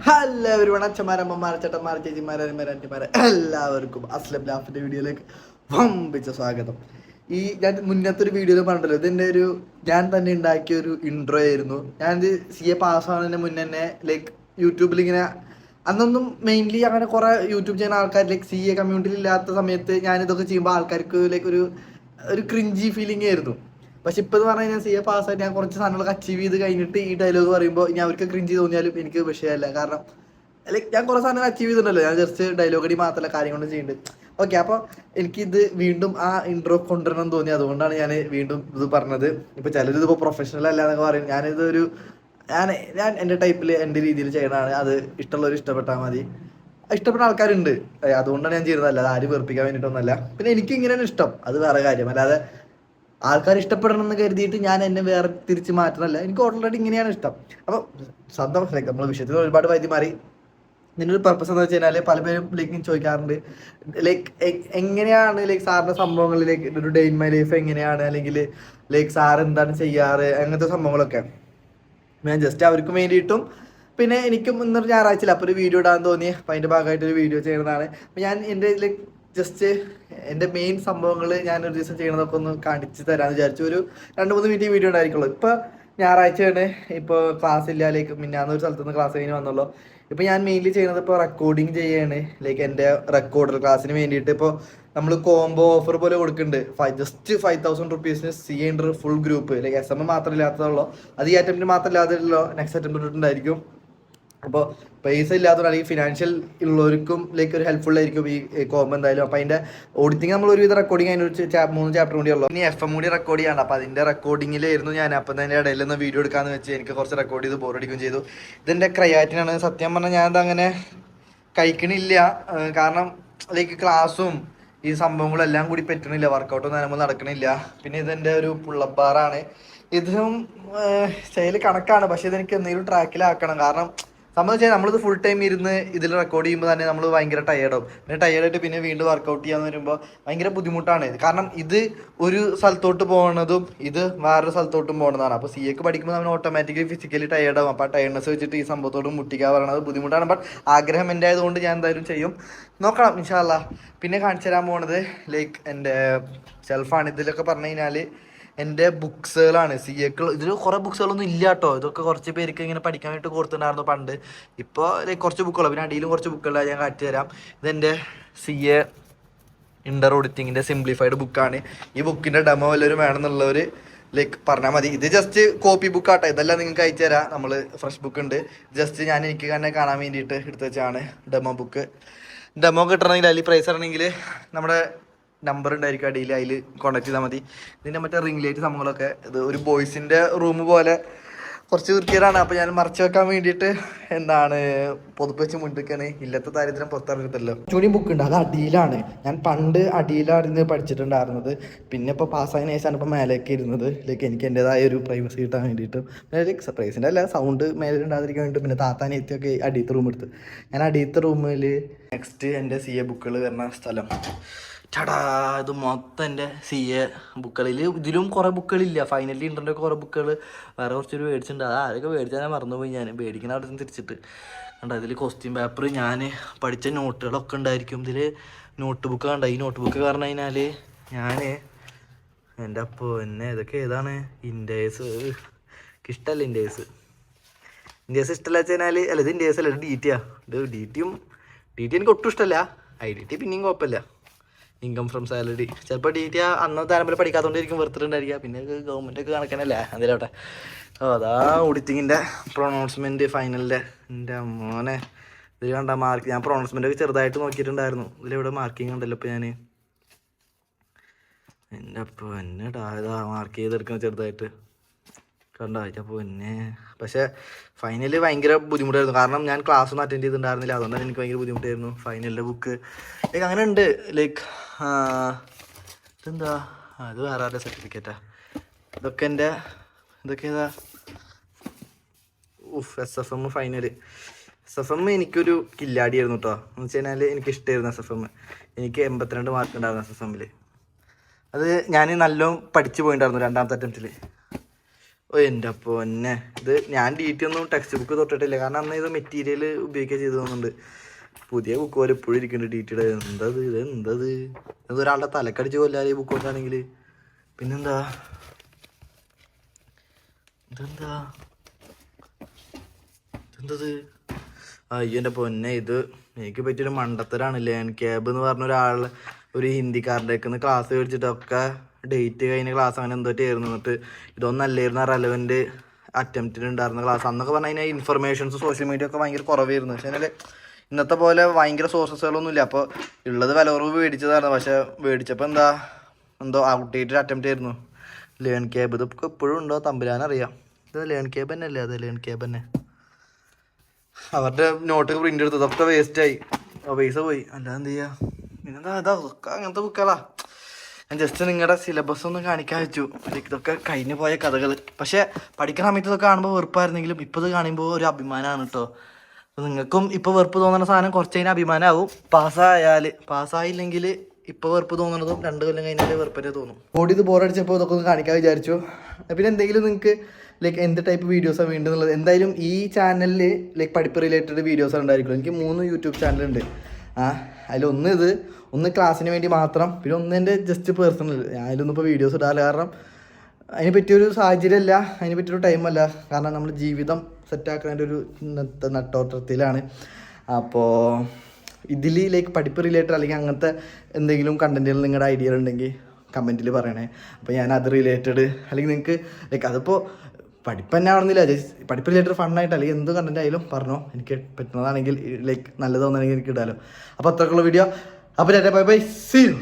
Hello everyone, അച്ഛന്മാരമ്മമാർ ചേട്ടന്മാർ ചേച്ചിമാർ അനിമാർ എല്ലാവർക്കും അസ്ലം ലാഫിന്റെ വീഡിയോയിലേക്ക് വമ്പിച്ച സ്വാഗതം. ഞാൻ മുന്നത്തെ ഒരു വീഡിയോയിൽ പറഞ്ഞല്ലോ, ഇതെൻ്റെ ഒരു ഞാൻ തന്നെ ഉണ്ടാക്കിയ ഒരു ഇൻട്രോ ആയിരുന്നു. ഞാനിത് CA പാസ്സാവുന്നതിന് മുന്നേ തന്നെ യൂട്യൂബിൽ ഇങ്ങനെ അന്നൊന്നും മെയിൻലി അങ്ങനെ കുറേ യൂട്യൂബ് ചെയ്യുന്ന ആൾക്കാർ CA കമ്മ്യൂണിറ്റിയിൽ ഇല്ലാത്ത സമയത്ത് ഞാനിതൊക്കെ ചെയ്യുമ്പോൾ ആൾക്കാർക്ക് ഒരു ക്രിഞ്ചി ഫീലിംഗ് ആയിരുന്നു. പക്ഷെ ഇപ്പോൾ എന്ന് പറഞ്ഞു കഴിഞ്ഞാൽ CA പാസ്സായിട്ട് ഞാൻ കുറച്ച് സാധനങ്ങളൊക്കെ അച്ചീവ് ചെയ്ത് കഴിഞ്ഞിട്ട് ഈ ഡയലോഗ് പറയുമ്പോൾ ഇനി അവർക്ക് ക്രിഞ്ച് തോന്നിയാലും എനിക്ക് വിഷയമല്ല. കാരണം ഞാൻ കുറേ സാധനങ്ങൾ അച്ചീവ് ചെയ്തിട്ടുണ്ടല്ലോ. ഞാൻ ജസ്റ്റ് ഡയലോഗ് അടി മാത്രമല്ല കാര്യങ്ങളും ചെയ്യുന്നുണ്ട്. ഓക്കെ, അപ്പോൾ എനിക്കിത് വീണ്ടും ആ ഇൻട്രോ കൊണ്ടുവരണം എന്ന് തോന്നി. അതുകൊണ്ടാണ് ഞാൻ വീണ്ടും ഇത് പറഞ്ഞത്. ഇപ്പോൾ ചിലരിതിപ്പോൾ പ്രൊഫഷണൽ അല്ല എന്നൊക്കെ പറയും. ഞാൻ എൻ്റെ ടൈപ്പിൽ എൻ്റെ രീതിയിൽ ചെയ്യണതാണ്. അത് ഇഷ്ടമുള്ളവർ ഇഷ്ടപ്പെട്ടാൽ മതി. ഇഷ്ടപ്പെട്ട ആൾക്കാരുണ്ട്, അതുകൊണ്ടാണ് ഞാൻ ചെയ്യുന്നത്. അല്ലാതെ ആരും വെറുപ്പിക്കാൻ വേണ്ടിയിട്ടൊന്നുമല്ല. പിന്നെ എനിക്ക് ഇങ്ങനെയാണ് ഇഷ്ടം, അത് വേറെ കാര്യം. അല്ലാതെ ആൾക്കാർ ഇഷ്ടപ്പെടണം എന്ന് കരുതിയിട്ട് ഞാൻ എന്നെ വേറെ തിരിച്ച് മാറ്റണമല്ല. എനിക്ക് ഓൾറെഡി ഇങ്ങനെയാണ് ഇഷ്ടം. അപ്പോൾ സ്വന്തം നമ്മൾ വിഷയത്തിൽ ഒരുപാട് വൈദ്യ മാറി. ഇതിൻ്റെ ഒരു പർപ്പസ് എന്ന് വെച്ച് കഴിഞ്ഞാൽ പല പേരും ചോദിക്കാറുണ്ട്, എങ്ങനെയാണ് സാറിൻ്റെ സംഭവങ്ങളിലേക്ക് ഒരു ഡേ ഇൻ മൈ ലൈഫ് എങ്ങനെയാണ്, അല്ലെങ്കിൽ സാർ എന്താണ് ചെയ്യാറ്, അങ്ങനത്തെ സംഭവങ്ങളൊക്കെ ഞാൻ ജസ്റ്റ് അവർക്കും വേണ്ടിയിട്ടും പിന്നെ എനിക്കും ഇന്നൊരു ഞായറാഴ്ചയില്ല അപ്പോൾ ഒരു വീഡിയോ ഇടാൻ തോന്നി. അപ്പോൾ അതിൻ്റെ ഭാഗമായിട്ട് ഒരു വീഡിയോ ചെയ്യുന്നതാണ്. അപ്പോൾ ഞാൻ എൻ്റെ ജസ്റ്റ് എൻ്റെ മെയിൻ സംഭവങ്ങൾ ഞാൻ ഒരു ദിവസം ചെയ്യണതൊക്കെ ഒന്ന് കാണിച്ച് തരാമെന്ന് വിചാരിച്ചു. ഒരു 2-3 മിനിറ്റ് വീഡിയോ ഉണ്ടായിരിക്കുള്ളൂ. ഇപ്പോൾ ഞായറാഴ്ചയാണ്, ഇപ്പോൾ ക്ലാസ് ഇല്ല. മിന്നാന്ന് ഒരു സ്ഥലത്തുനിന്ന് ക്ലാസ് കഴിഞ്ഞ് വന്നുള്ളൂ. ഇപ്പോൾ ഞാൻ മെയിൻലി ചെയ്യുന്നത് ഇപ്പോൾ റെക്കോർഡിങ് ചെയ്യാണ്. എൻ്റെ റെക്കോർഡർ ക്ലാസ്സിന് വേണ്ടിയിട്ട് ഇപ്പോൾ നമ്മൾ കോംബോ ഓഫർ പോലെ കൊടുക്കുന്നുണ്ട്. ജസ്റ്റ് 5,000 റുപ്പീസിന് CA ഇൻ്റർ ഫുൾ ഗ്രൂപ്പ്. SM മാത്രം ഇല്ലാത്തതുള്ളൂ. അത് ഈ അറ്റംപ്റ്റിന് മാത്രം ഇല്ലാത്തല്ലോ, നെക്സ്റ്റ് അറ്റംപ്റ്റ് ഉണ്ടായിരിക്കും. അപ്പോൾ പൈസ ഇല്ലാത്തവർ അല്ലെങ്കിൽ ഫിനാൻഷ്യൽ ഉള്ളവർക്കും ഒരു ഹെൽപ്ഫുൾ ആയിരിക്കും ഈ കോംബോ എന്തായാലും. അപ്പോൾ അതിൻ്റെ ഓഡിറ്റിങ് നമ്മൾ ഒരുവിധ റെക്കോർഡിങ് അതിനൊരു 3 ചാപ്റ്റർ കൂടി ഉള്ളൂ. ഇനി FM കൂടി റെക്കോർഡ് ചെയ്യണം. അപ്പോൾ അതിൻ്റെ റെക്കോർഡിങ്ങിലായിരുന്നു ഞാൻ. അപ്പം തന്നെ ഇടയിൽ നിന്ന് വീഡിയോ എടുക്കാമെന്ന് വെച്ച് എനിക്ക് കുറച്ച് റെക്കോർഡ് ചെയ്ത് ബോറടിക്കുകയും ചെയ്തു. ഇതിൻ്റെ ക്രയാറ്റിനാണ്. സത്യം പറഞ്ഞാൽ ഞാനത് അങ്ങനെ കഴിക്കണില്ല. കാരണം ക്ലാസ്സും ഈ സംഭവങ്ങളും എല്ലാം കൂടി പറ്റണില്ല. വർക്കൗട്ടൊന്നും നമ്മൾ നടക്കണില്ല. പിന്നെ ഇതെൻ്റെ ഒരു പുള്ളപ്പ് ബാറാണ്. ഇതും ശൈലി കണക്കാണ്. പക്ഷേ ഇതെനിക്ക് എന്തെങ്കിലും ട്രാക്കിലാക്കണം. കാരണം സംബന്ധിച്ചാൽ നമ്മളിത് ഫുൾ ടൈം ഇരുന്ന് ഇതിൽ റെക്കോർഡ് ചെയ്യുമ്പോൾ തന്നെ നമ്മൾ ഭയങ്കര ടയേർഡാവും. പിന്നെ ടയേർഡായിട്ട് പിന്നെ വീണ്ടും വർക്കൗട്ട് ചെയ്യാന്ന് വരുമ്പോൾ ഭയങ്കര ബുദ്ധിമുട്ടാണ്. കാരണം ഇത് ഒരു സ്ഥലത്തോട്ട് പോകുന്നതും ഇത് വേറൊരു സ്ഥലത്തോട്ടും പോകുന്നതാണ്. അപ്പോൾ CA പഠിക്കുമ്പോൾ നമ്മൾ ഓട്ടോമാറ്റിക്കലി ഫിസിക്കലി ടയേർഡാവും. അപ്പോൾ ആ ടയേർഡ്നെസ് വെച്ചിട്ട് ഈ സംഭവത്തോട് മുട്ടിക്കാൻ പറയുന്നത് ബുദ്ധിമുട്ടാണ്. ബട്ട് ആഗ്രഹം എൻ്റെ ആയതുകൊണ്ട് ഞാൻ എന്തായാലും ചെയ്യും. നോക്കണം ഇൻഷാ അല്ലാഹ്. പിന്നെ കാണിച്ചു തരാൻ പോകുന്നത് എൻ്റെ സെൽഫാണ്. ഇതിലൊക്കെ പറഞ്ഞു കഴിഞ്ഞാൽ എൻ്റെ ബുക്സുകളാണ്. CA ഇതിൽ കുറേ ബുക്സുകളൊന്നും ഇല്ല കേട്ടോ. ഇതൊക്കെ കുറച്ച് പേർക്ക് ഇങ്ങനെ പഠിക്കാൻ വേണ്ടി കൊടുത്തിട്ടുണ്ടായിരുന്നു പണ്ട്. ഇപ്പോൾ കുറച്ച് ബുക്കുകളോ, പിന്നെ അടിയിലും കുറച്ച് ബുക്കുകളാണ്. ഞാൻ കാണിച്ചു തരാം. ഇതെൻ്റെ CA ഇൻ്റർ ഓഡിറ്റിങ്ങിൻ്റെ സിംപ്ലിഫൈഡ് ബുക്കാണ്. ഈ ബുക്കിൻ്റെ ഡെമോ വല്ലവരും വേണമെന്നുള്ളവർ പറഞ്ഞാൽ മതി. ഇത് ജസ്റ്റ് കോപ്പി ബുക്കാട്ടെ, ഇതെല്ലാം നിങ്ങൾക്ക് അയച്ചു തരാം. നമ്മൾ ഫ്രഷ് ബുക്ക് ഉണ്ട്. ജസ്റ്റ് ഞാൻ എനിക്ക് തന്നെ കാണാൻ വേണ്ടിയിട്ട് എടുത്ത് വെച്ചാണ് ഡെമോ ബുക്ക്. ഡെമോ കിട്ടണമെങ്കിൽ അതിൽ പ്രൈസ് ആണെങ്കിൽ നമ്മുടെ നമ്പർ ഉണ്ടായിരിക്കും അടിയിൽ, അതിൽ കോൺടാക്ട് ചെയ്താൽ മതി. ഇതിൻ്റെ മറ്റേ റിംഗ് ലൈറ്റ് സംഭവങ്ങളൊക്കെ ഇത് ഒരു ബോയ്സിൻ്റെ റൂം പോലെ കുറച്ച് വൃത്തികേടാണ്. അപ്പോൾ ഞാൻ മറച്ചു വെക്കാൻ വേണ്ടിയിട്ട് പൊതുപ്പ് വെച്ച് മുണ്ടിക്കാണ്. ഇല്ലത്തെ ദാരിദ്ര്യം പുറത്തിറങ്ങത്തല്ലോ. ചൂടി ബുക്ക് ഉണ്ട്, അത് അടിയിലാണ്. ഞാൻ പണ്ട് അടിയിലായിരുന്നു പഠിച്ചിട്ടുണ്ടായിരുന്നത്. പിന്നെ ഇപ്പോൾ പാസ്സായതിനു ശേഷമാണ് ഇപ്പോൾ മേലേക്ക് ഇരുന്നത്. എനിക്ക് എൻ്റെതായ ഒരു പ്രൈവസി കിട്ടാൻ വേണ്ടിയിട്ട്. സർപ്രൈസിൻ്റെ അല്ല, സൗണ്ട് മേലെ ഉണ്ടാകാതിരിക്കാൻ വേണ്ടിയിട്ട്. പിന്നെ താത്താനെ എത്തിയൊക്കെ അടിയത്തെ റൂം എടുത്ത് ഞാൻ അടിയത്തെ റൂമിൽ നെക്സ്റ്റ് എൻ്റെ CA ബുക്കുകൾ വരുന്ന സ്ഥലം ചടാ. ഇത് മൊത്തം എൻ്റെ CA ബുക്കുകളിൽ. ഇതിലും കുറേ ബുക്കുകളില്ല. ഫൈനലി ഇൻ്റർൻ്റെ കുറേ ബുക്കുകൾ വേറെ കുറച്ചൊരു മേടിച്ചിട്ടുണ്ട്. അതൊക്കെ മേടിച്ചാൽ ഞാൻ മറന്നുപോയി. ഞാൻ മേടിക്കുന്ന അവിടെ നിന്ന് തിരിച്ചിട്ട് കണ്ടോ. ഇതിൽ ക്വസ്റ്റ്യൻ പേപ്പർ, ഞാൻ പഠിച്ച നോട്ടുകളൊക്കെ ഉണ്ടായിരിക്കും. ഇതിൽ നോട്ട് ബുക്ക് കണ്ട. ഈ നോട്ട് ബുക്ക് പറഞ്ഞു കഴിഞ്ഞാൽ ഞാൻ എൻ്റെ അപ്പോൾ ഇതൊക്കെ ഏതാണ് ഇൻഡേഴ്സ്. ഇഷ്ടമല്ല ഇൻഡേഴ്സ് ഇഷ്ടമല്ല വെച്ച് കഴിഞ്ഞാൽ അല്ല, ഇത് ഇൻഡേഴ്സ് അല്ല, ഇത് DT. ഇത് DT എനിക്ക് ഒട്ടും ഇഷ്ടമല്ല. IDT പിന്നെയും കുഴപ്പമില്ല. Income from salary. ചിലപ്പോൾ DT അന്നത്തെ ആരംഭം പഠിക്കാത്തതുകൊണ്ടിരിക്കും വെറുത്തിട്ടുണ്ടായിരിക്കുക. പിന്നെ ഗവൺമെൻറ്റൊക്കെ കണക്കനല്ലേ അതിലോട്ടെ. അതാ ഓഡിറ്റിങ്ങിൻ്റെ പ്രൊണൗൺസ്മെൻറ്റ് ഫൈനലിൻ്റെ. എൻ്റെ മോനെ ഇതിൽ കണ്ട മാർക്ക്. ഞാൻ പ്രൊണൗൺസ്മെൻ്റൊക്കെ ചെറുതായിട്ട് നോക്കിയിട്ടുണ്ടായിരുന്നു. ഇതിലെവിടെ മാർക്കിങ് ഉണ്ടല്ലോ. ഇപ്പോൾ ഞാൻ എൻ്റെ അപ്പോൾ ഇതാ മാർക്ക് ചെയ്തെടുക്കുന്നത് ചെറുതായിട്ട് കണ്ടോ. അപ്പോൾ പക്ഷേ ഫൈനൽ ഭയങ്കര ബുദ്ധിമുട്ടായിരുന്നു. കാരണം ഞാൻ ക്ലാസ് ഒന്നും അറ്റൻഡ് ചെയ്തിട്ടുണ്ടായിരുന്നില്ല. അതുകൊണ്ടാണ് എനിക്ക് ഭയങ്കര ബുദ്ധിമുട്ടായിരുന്നു. ഫൈനലിൻ്റെ ബുക്ക് അങ്ങനെ ഉണ്ട്. ഇതെന്താ, അത് വേറെ ആരുടെ സർട്ടിഫിക്കറ്റാ. ഇതൊക്കെ ഏതാ SFM ഫൈനൽ. SFM എനിക്കൊരു കില്ലാടിയായിരുന്നു കേട്ടോ. എന്ന് വെച്ച് കഴിഞ്ഞാൽ എനിക്കിഷ്ടമായിരുന്നു SFM. എനിക്ക് 82 മാർക്ക് ഉണ്ടായിരുന്നു SFM. അത് ഞാൻ നല്ലോണം പഠിച്ചു പോയിട്ടുണ്ടായിരുന്നു 2ാമത്തെ അറ്റംപ്റ്റിൽ. ഓ എൻ്റെ അപ്പോൾ എന്നെ ഇത് ഞാൻ DT ഒന്നും ടെക്സ്റ്റ് ബുക്ക് തൊട്ടിട്ടില്ല, കാരണം അന്ന് ഇത് മെറ്റീരിയൽ ഉപയോഗിക്കുക ചെയ്തു തോന്നുന്നുണ്ട്. പുതിയ ബുക്ക് പോലെ എപ്പോഴും ഇരിക്കുന്നുണ്ട് DTയുടെ. എന്തത് ഇതൊരാളുടെ തലക്കടിച്ച് കൊല്ലാതെ ഈ ബുക്ക് കൊണ്ടാണെങ്കിൽ. പിന്നെന്താ എന്തത് അയ്യോ എൻ്റെ പൊന്നെ, ഇത് എനിക്ക് പറ്റിയൊരു മണ്ടത്തരാണ്. ലേൺ ക്യാബ് എന്ന് പറഞ്ഞ ഒരു ഹിന്ദിക്കാരുടെ നിന്ന് ക്ലാസ് മേടിച്ചിട്ടൊക്കെ ഡേറ്റ് കഴിഞ്ഞ ക്ലാസ് അങ്ങനെ എന്തോട്ടായിരുന്നു. എന്നിട്ട് ഇതൊന്നല്ലായിരുന്നു റെലവൻറ്റ് അറ്റംപ്റ്റിന് ഉണ്ടായിരുന്ന ക്ലാസ്. അന്നൊക്കെ പറഞ്ഞു കഴിഞ്ഞാൽ ഇൻഫർമേഷൻസ് സോഷ്യൽ മീഡിയ ഒക്കെ ഭയങ്കര കുറവായിരുന്നു. പക്ഷേ എന്നാൽ ഇന്നത്തെ പോലെ ഭയങ്കര സോഴ്സസുകളൊന്നും ഇല്ല. അപ്പോൾ ഉള്ളത് വില കുറവ് മേടിച്ചതാണ്. പക്ഷേ മേടിച്ചപ്പോൾ എന്തോ ഔട്ട്ഡേറ്റഡ് അറ്റംപ്റ്റ് ആയിരുന്നു ലേൺ ക്യാബ്. ഇതൊക്കെ എപ്പോഴും ഉണ്ടോ തമ്പുരാനറിയാം. ഇത് ലേൺ ക്യാബ് തന്നെ അല്ലേ? അതെ ലേൺ ക്യാബ് തന്നെ. അവരുടെ നോട്ട് പ്രിൻ്റ് എടുത്തതൊക്കെ വേസ്റ്റായി, പൈസ പോയി. അല്ലാതെ എന്ത് ചെയ്യുക? പിന്നെന്താ ഇതൊക്കെ അങ്ങനത്തെ ബുക്കുകളാ. ഞാൻ ജസ്റ്റ് നിങ്ങളുടെ സിലബസ് ഒന്ന് കാണിക്കാൻ വെച്ചു. ഇതൊക്കെ കഴിഞ്ഞു പോയ കഥകൾ. പക്ഷേ പഠിക്കുന്ന സമയത്ത് ഇതൊക്കെ കാണുമ്പോൾ വെറുപ്പായിരുന്നെങ്കിലും ഇപ്പോൾ ഇത് കാണുമ്പോൾ ഒരു അഭിമാനമാണ് കേട്ടോ. അപ്പോൾ നിങ്ങൾക്കും ഇപ്പോൾ വെറുപ്പ് തോന്നുന്ന സാധനം കുറച്ച് കഴിഞ്ഞാൽ അഭിമാനമാവും. പാസ്സായില്ലെങ്കിൽ ഇപ്പോൾ വെറുപ്പ് തോന്നുന്നതും 2 കൊല്ലം കഴിഞ്ഞാൽ വെറുപ്പറ്റേ തോന്നും. ഓടി ഇത് ബോറടിച്ചപ്പോൾ ഇതൊക്കെ ഒന്ന് കാണിക്കാൻ വിചാരിച്ചു. പിന്നെ എന്തെങ്കിലും നിങ്ങൾക്ക് ലൈക്ക് എന്ത് ടൈപ്പ് വീഡിയോസാണ് വേണ്ടതെന്നുള്ളത് എന്തായാലും ഈ ചാനലിൽ ലൈക്ക് പഠിപ്പ് റിലേറ്റഡ് വീഡിയോസ് ഉണ്ടായിരിക്കും. എനിക്ക് 3 യൂട്യൂബ് ചാനലുണ്ട്. ഒന്ന് ക്ലാസ്സിന് വേണ്ടി മാത്രം, പിന്നെ ഒന്ന് എൻ്റെ ജസ്റ്റ് പേഴ്സണൽ. അതിലൊന്നും ഇപ്പോൾ വീഡിയോസ് ഇടാറില്ല, കാരണം അതിന് പറ്റിയൊരു സാഹചര്യമല്ല, അതിന് പറ്റിയൊരു ടൈമല്ല. കാരണം നമ്മൾ ജീവിതം സെറ്റാക്കുന്നതിൻ്റെ ഒരു നട്ടോട്ടത്തിലാണ്. അപ്പോൾ ഇതിൽ ലൈക്ക് പഠിപ്പ് റിലേറ്റഡ് അല്ലെങ്കിൽ അങ്ങനത്തെ എന്തെങ്കിലും കണ്ടൻറ്റുകൾ നിങ്ങളുടെ ഐഡിയ ഉണ്ടെങ്കിൽ കമൻറ്റിൽ പറയണേ. അപ്പോൾ ഞാൻ അത് റിലേറ്റഡ് അല്ലെങ്കിൽ നിങ്ങൾക്ക് ലൈക്ക് അതിപ്പോൾ പഠിപ്പ് തന്നെ ആവണമെന്നില്ല, ജസ്റ്റ് പഠിപ്പ് റിലേറ്റഡ് ഫണ്ണായിട്ട് അല്ലെങ്കിൽ എന്ത് കണ്ടൻറ്റ് ആയാലും പറഞ്ഞോ. എനിക്ക് പറ്റുന്നതാണെങ്കിൽ ലൈക്ക് നല്ലത് തോന്നുകയാണെങ്കിൽ എനിക്ക് ഇടാമല്ലോ. അപ്പോൾ അത്രക്കുള്ള വീഡിയോ. അപ്പോൾ ബൈ ബൈ, സീ യു.